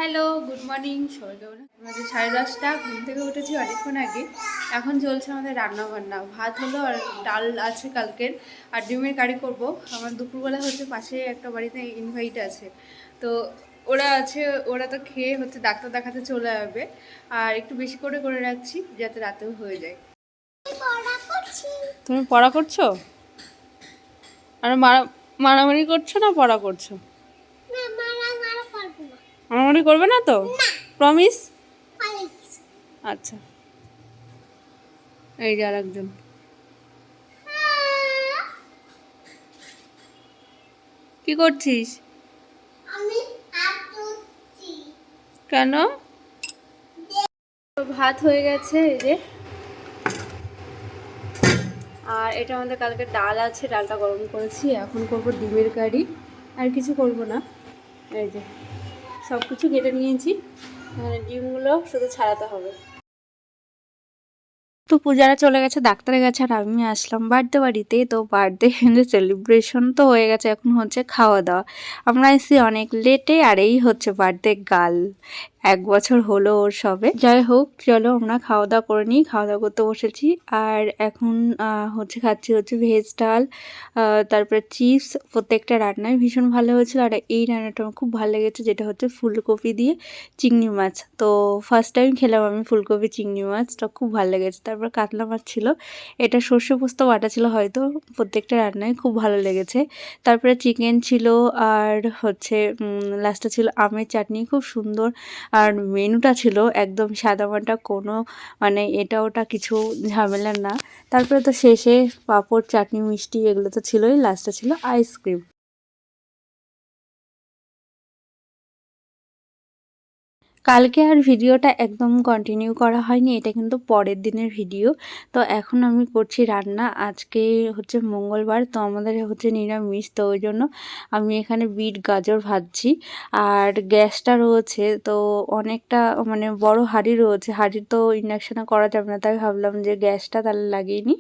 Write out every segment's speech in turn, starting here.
Hello, good morning সবাইকে। আমাদের 10:30 ঘুম থেকে উঠেছি অনেকক্ষণ আগে। এখন চলছে আমাদের রান্না বান্না। ভাত হলো আর ডাল আছে কালকের, আর ডিমের কারি করব। আমার দুপুরবেলা হচ্ছে পাশে একটা বাড়িতে ইনভাইট আছে, তো ওরা আছে, ওরা তো খেয়ে হচ্ছে ডাক্তার দেখাতে চলে যাবে। আর একটু বেশি করে করে রাখছি যাতে রাতেও হয়ে যায়। তুমি পড়া করছো? আর মারামারি করছো না পড়া করছো? মারামারি করবে না তো? প্রমিস? আচ্ছা, এই যে আর একজন। কি করছিস? কেন? ভাত হয়ে গেছে এই যে, আর এটা আমাদের কালকে ডাল আছে, ডালটা গরম করেছি। এখন করব ডিমের কারি, আর কিছু করব না। এই যে সব কিছু কেটে নিয়েছি, মানে ডিমগুলো শুধু ছাড়াতে হবে। তো পূজারা চলে গেছে ডাক্তারের কাছে, আর আমি আসলাম বার্থডে বাড়িতে। তো বার্থডে সেলিব্রেশন তো হয়ে গেছে, এখন হচ্ছে খাওয়া দাওয়া। আমরা এসেছি অনেক লেটে, আর এই হচ্ছে বার্থডে গার্ল, 1 বছর হলো ওর সবে। যাই হোক, চলো আমরা খাওয়া দাওয়া করে নিই। খাওয়া দাওয়া করতে বসেছি, আর এখন খাচ্ছি হচ্ছে ভেজ ডাল, তারপরে চিপস। প্রত্যেকটা রান্নাই ভীষণ ভালো হয়েছিল, আর এই রান্নাটা আমার খুব ভালো লেগেছে, যেটা হচ্ছে ফুলকপি দিয়ে চিংড়ি মাছ। তো ফার্স্ট টাইম খেলাম আমি ফুলকপি চিংড়ি মাছটা, খুব ভালো লেগেছে। তারপর কাতলা মাছ ছিল, এটা সর্ষে পোস্ত বাটা ছিল হয়তো। প্রত্যেকটা রান্নায় খুব ভালো লেগেছে। তারপরে চিকেন ছিল, আর হচ্ছে লাস্টে ছিল আমের চাটনি, খুব সুন্দর। আর মেনুটা ছিল একদম সাদামাটা, কোনো মানে এটা ওটা কিছু ঝামেলা না। তারপরে তো শেষে পাঁপড়, চাটনি, মিষ্টি এগুলো তো ছিলই, লাস্টে ছিল আইসক্রিম। কালকে আর ভিডিওটা একদম কন্টিনিউ করা হয়নি, এটা কিন্তু পরের দিনের ভিডিও। তো এখন আমি করছি রান্না। আজকে হচ্ছে মঙ্গলবার, তো আমাদের হচ্ছে নিরামিষ, তো ওই জন্য আমি এখানে বিট গাজর ভাজছি। আর গ্যাসটা রয়েছে তো অনেকটা, মানে বড় হাঁড়ি রয়েছে, হাঁড়ি তো ইন্ডাকশানে করা যাবে না, তাই ভাবলাম যে গ্যাসটা তাহলে লাগিয়ে নিই,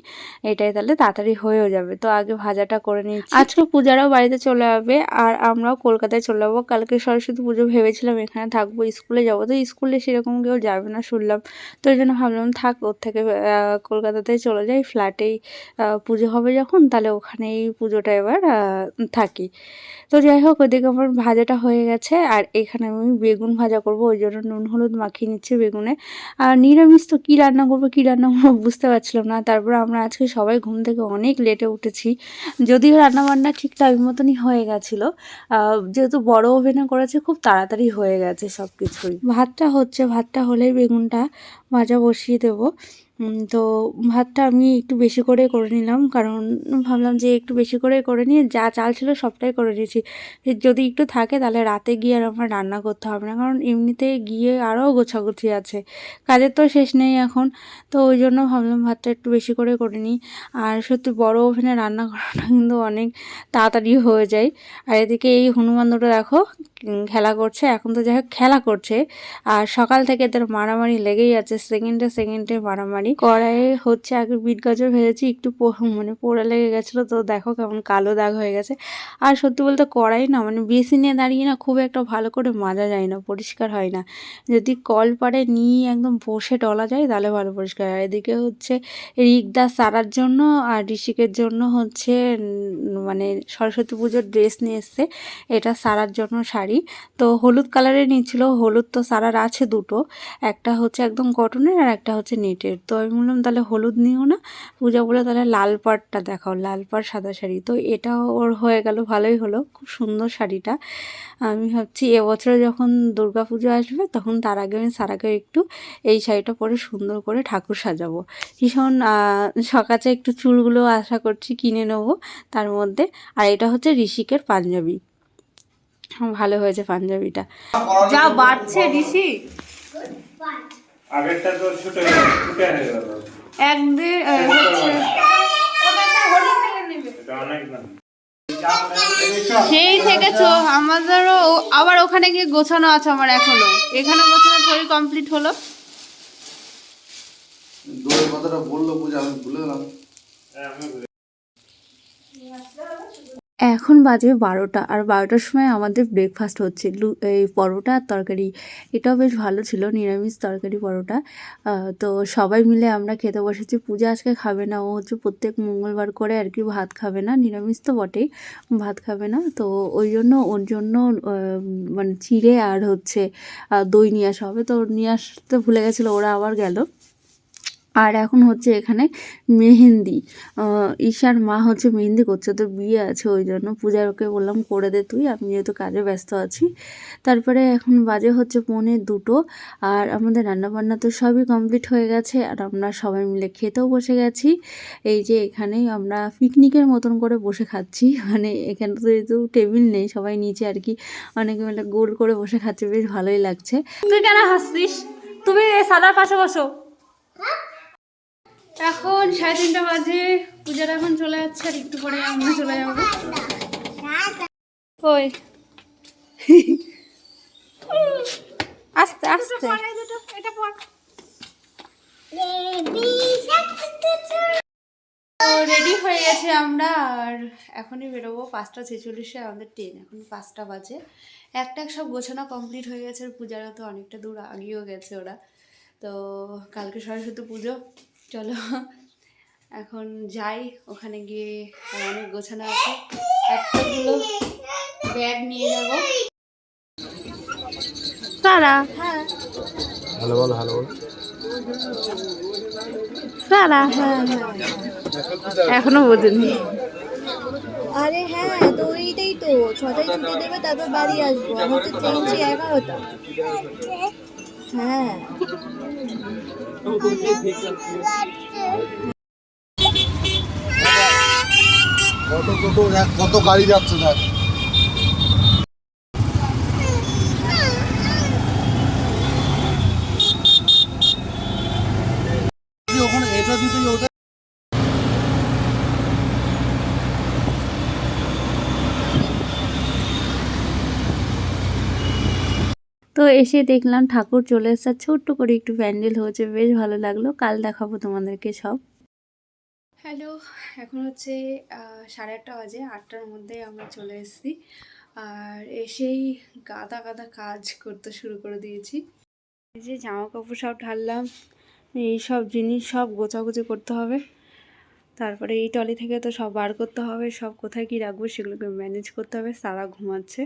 এটাই তাহলে তাড়াতাড়ি হয়েও যাবে। তো আগে ভাজাটা করে নিচ্ছি। আজকে পূজারাও বাড়িতে চলে যাবে, আর আমরাও কলকাতায় চলে যাবো। কালকে সরস্বতী পুজো ভেবেছিলাম এখানে থাকবো, স্কুলে যাবো, তো স্কুলে সেরকম কেউ যাবে না শুনলাম। তো ওই জন্য ভাবলাম থাক, ওর থেকে কলকাতাতেই চলে যাই, ফ্ল্যাটেই পুজো হবে যখন, তাহলে ওখানেই পুজোটা এবার থাকি। তো যাই হোক, ওদিকে আমার ভাজাটা হয়ে গেছে, আর এখানে আমি বেগুন ভাজা করব, ওই জন্য নুন হলুদ মাখিয়ে নিচ্ছি বেগুনে। আর নিরামিষ তো কী রান্না করবো বুঝতে পারছিলাম না। তারপর আমরা আজকে সবাই ঘুম থেকে অনেক লেটে উঠেছি, যদিও রান্নাবান্না ঠিক টাইম মতনই হয়ে গেছিলো। যেহেতু বড় ওভেনে করেছে, খুব তাড়াতাড়ি হয়ে গেছে সব কিছুই। ভাতটা হচ্ছে, ভাতটা হলেই বেগুনটা ভাজা বসিয়ে দেবো। তো ভাতটা আমি একটু বেশি করে নিলাম, কারণ ভাবলাম যে একটু বেশি করে নিয়ে যা চাল ছিল সবটাই করে নিয়েছি। যদি একটু থাকে তাহলে রাতে গিয়ে আর আমার রান্না করতে হবে না, কারণ এমনিতে গিয়ে আরও গোছাগুছি আছে, কাজের তো শেষ নেই এখন। তো ওই জন্য ভাবলাম ভাতটা একটু বেশি করে নিই। আর সত্যি বড় ওভেনে রান্না করাটা কিন্তু অনেক তাড়াতাড়ি হয়ে যায়। আর এদিকে এই হনুমান দুটো দেখো খেলা করছে, এখন তো যাই হোক খেলা করছে, আর সকাল থেকে এদের মারামারি লেগেই আছে, সেকেন্ডে সেকেন্ডে মারামারি। কড়াইয়ে হচ্ছে আগে বিট গাজর ভেজেছি, একটু মানে পোড়া লেগে গেছিলো, তো দেখো কেমন কালো দাগ হয়ে গেছে। আর সত্যি বলতে কড়াই না, মানে বেসিনে দাঁড়িয়ে না খুব একটা ভালো করে মাজা যায় না, পরিষ্কার হয় না। যদি কলপারে নিয়ে একদম বসে ডলা যায় তাহলে ভালো পরিষ্কার হয়। এদিকে হচ্ছে রিকদা সারার জন্য আর ঋষিকের জন্য হচ্ছে মানে সরস্বতী পুজোর ড্রেস নিয়ে এসছে, এটা সারার জন্য শাড়ি। তো হলুদ কালারের নিয়েছিল, হলুদ তো সারার আছে দুটো, একটা হচ্ছে একদম কটনের আর একটা হচ্ছে নেটের। তো আমি বললাম তাহলে হলুদ নিও না, পূজা বলে তাহলে লাল পাড়টা দেখাও, লাল পাড় সাদা শাড়ি। তো এটাও ওর হয়ে গেল, ভালোই হলো, খুব সুন্দর শাড়িটা। আমি ভাবছি এবছরে যখন দুর্গা পুজো আসবে তখন তার আগে আমি সারাকে একটু এই শাড়িটা পরে সুন্দর করে ঠাকুর সাজাবো। ভীষণ সকালে একটু চুলগুলো আশা করছি কিনে নেবো তার মধ্যে। আর এটা হচ্ছে ঋষিকের পাঞ্জাবি, ভালো হয়েছে পাঞ্জাবিটা, যা বাড়ছে ঋষি। আগেরটা তো ছুটে হয়ে গেল একদিন সেই থেকেছো আমাদেরও, আবার ওখানে গিয়ে গোছানো আছে আমার এখনো, এখানে গোছানো থোড়ি কমপ্লিট হলো। দোয়ের কথাটা বললো বুঝে আমি ভুলে গেলাম। এখন বাজে 12টা, আর 12টার সময় আমাদের ব্রেকফাস্ট হচ্ছে এই পরোটা আর তরকারি। এটাও বেশ ভালো ছিল, নিরামিষ তরকারি পরোটা। তো সবাই মিলে আমরা খেতে বসেছি। পূজা আজকে খাবে না, ও হচ্ছে প্রত্যেক মঙ্গলবার করে আর কি ভাত খাবে না, নিরামিষ তো বটেই, ভাত খাবে না। তো ওই জন্য ওর জন্য মানে চিড়ে আর হচ্ছে দই নিয়ে আসা হবে। তো নিয়ে আসতে ভুলে গেছিলো, ওরা আবার গেল। আর এখন হচ্ছে এখানে মেহেন্দি, ঈশার মা হচ্ছে মেহেন্দি করছে, তো বিয়ে আছে ওই জন্য পূজার ওকে বললাম করে দে তুই, আমি যেহেতু কাজে ব্যস্ত আছি। তারপরে এখন বাজে হচ্ছে 1:45, আর আমাদের রান্নাবান্না তো সবই কমপ্লিট হয়ে গেছে, আর আমরা সবাই মিলে খেতেও বসে গেছি। এই যে এখানেই আমরা পিকনিকের মতন করে বসে খাচ্ছি, মানে এখানে তো যেহেতু টেবিল নেই, সবাই নিচে আর কি অনেকে মিলে গোল করে বসে খাচ্ছে, বেশ ভালোই লাগছে। তুই কেন হাসছিস? তুমি সাদার পাশে বসো। এখন 3:30 বাজে, পূজার এখন চলে যাচ্ছে, আর একটু পরে আমরা চলে যাবো। ওই আস্তে আস্তে রেডি হয়ে গেছে আমরা, আর এখনই বেরোবো। 5:46-এ আমাদের ট্রেন, এখন 5টা বাজে। একটা সব গোছানো কমপ্লিট হয়ে গেছে, আর পূজারা তো অনেকটা দূর আগিয়েও গেছে ওরা। তো কালকে সরস্বতী পুজো, চলো এখন যাই, ওখানে গিয়ে অনেক গোছানো আছে, একটাগুলো ব্যাগ নিয়ে যাবো। সারা হ্যালো বল, হ্যালো বল। সারা এখনো বোঝেনি। আরে হ্যাঁ, তো এইটাই তো 6টায় ছুটি দেবে, তারপর বাড়ি আসবো। আমার তো ট্রেন সেই 11টা। হ্যাঁ, কত টোটো দেখ, কত গাড়ি যাচ্ছে দেখ। ওখানে এটা দিতেই ওটা। তো এসে দেখলাম ঠাকুর চলে এসেছে, আর ছোট্ট করে একটু প্যান্ডেল হয়েছে, বেশ ভালো লাগলো। কাল দেখাবো তোমাদেরকে সব। হ্যালো, এখন হচ্ছে 8:30 বাজে, 8টার মধ্যে আমরা চলে এসেছি। আর এসেই গাদা গাদা কাজ করতে শুরু করে দিয়েছি। এই যে জামা কাপড় সব ঢাললাম, এই সব জিনিস সব গোছাগুছি করতে হবে। তারপরে এই টলি থেকে তো সব বার করতে হবে, সব কোথায় কি রাখবো সেগুলোকে ম্যানেজ করতে হবে। সারা ঘুমাচ্ছে।